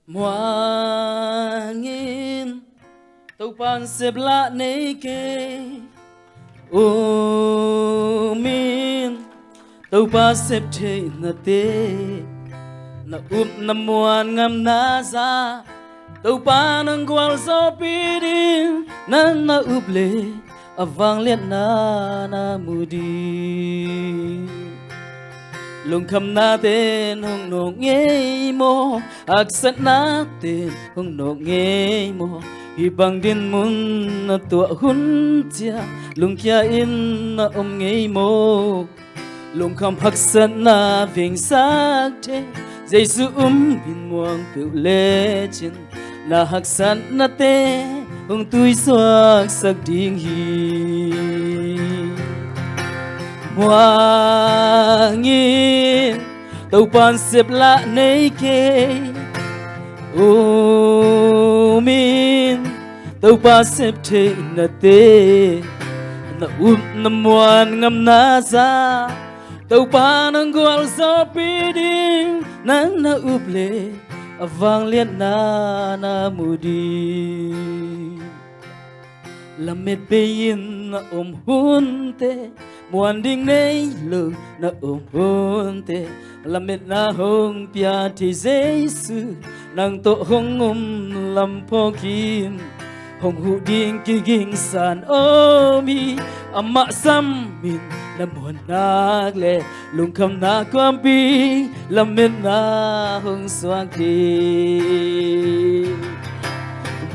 Muangin tau pan sebla neke Umin tau pa sep te na te Na na muan ngam na za tau pa nang gwal so pidin na uble avang liat na mudi Lung kham na tên hong nô nghe mô Ác sát na tên hong nô nghe mô Hi bằng điên mun na tua hun tia Lung kia in na nghe mô Lung kham hắc sát na vinh sắc thế Dây su bin muang piu lê chân Na hắc sát na tê hong tui soak sắc điên hi Muangin tau pan sep la neke Umin tau pa sep te na te Na na muan ngam na za Tau pa nang gwal so piding na uble avang liat na mudi Lamit bayin na hunte Muan ding nay lu na hunte Lamit na hong pia ti Giêsu Nang to hong lam pokin Hong hu ding kiging san omi Ama samin na muan nak le Lung kham na kwampi Lamit na hong swang ki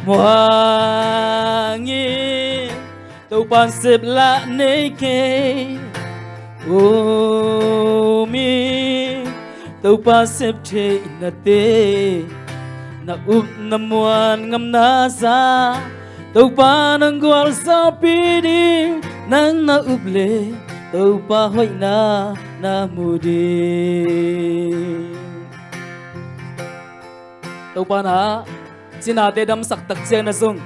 Muangin tau pan sep la neke Umin tau pa sep te na te Na na muan ngam na za Tau pa nang gwal so piding Nang na uble tau pa hoy na mudi Tau pa na Sinate dam saktak siya na zung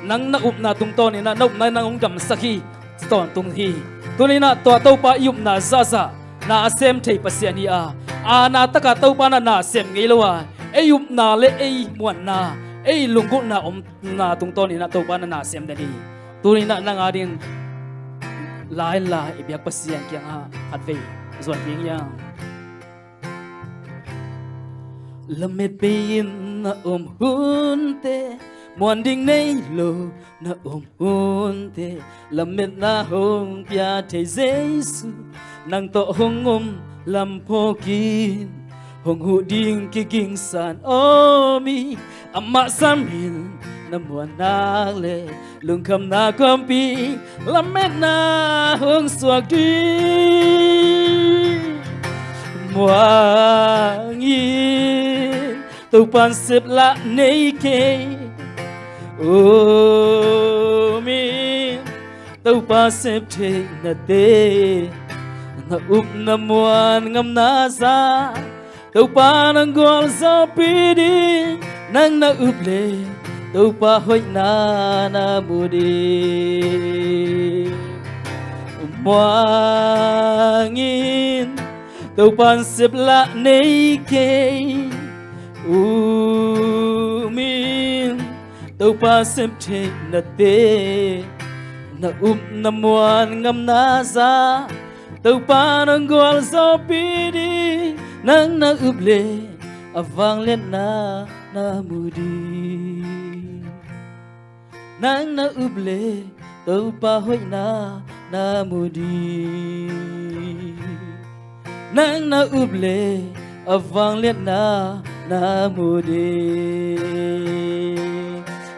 Nang naup na tung to ni na naup na nang ungam sakhi Ston tung hi Tuli na to tau pa iup na zaza Na asem tay pa siya ni a na taka tau pa na asem ngaylawa Iup na le muan na lungkot na na tung to ni na tau pa na asem dani Tuli na nang ading Lain la ibiyak pa siya kiyang at vay Zuan ping yang Lamit bayin na hunte Muan ding nay lo na hunte Lamit na hong pia te Giêsu Nang to hong lam pokin Hong hu ding kiging san omi Ama samin na muan nak le Lung kham na kwampi Lamit na hong swak di Muangin tau pan sep la neke Umin tau pa sep te na te Na na muan ngam na za Tau pa nang gwal so piding Nang na uble tau pa hoy na mudi Muangin tau pan sep la neke Umin tau pa sep te na te Na na muan ngam na za Tau pa nang gwal so piding Nang na uble avang liat na mudi Nang na uble tau pa hoy na mudi Nang na uble avang liat na mudi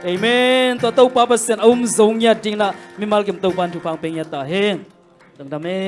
Amen. To tau pa pasen zong ya ding la mi mal kem tau pan tu pang peng ya ta hen. Dam dam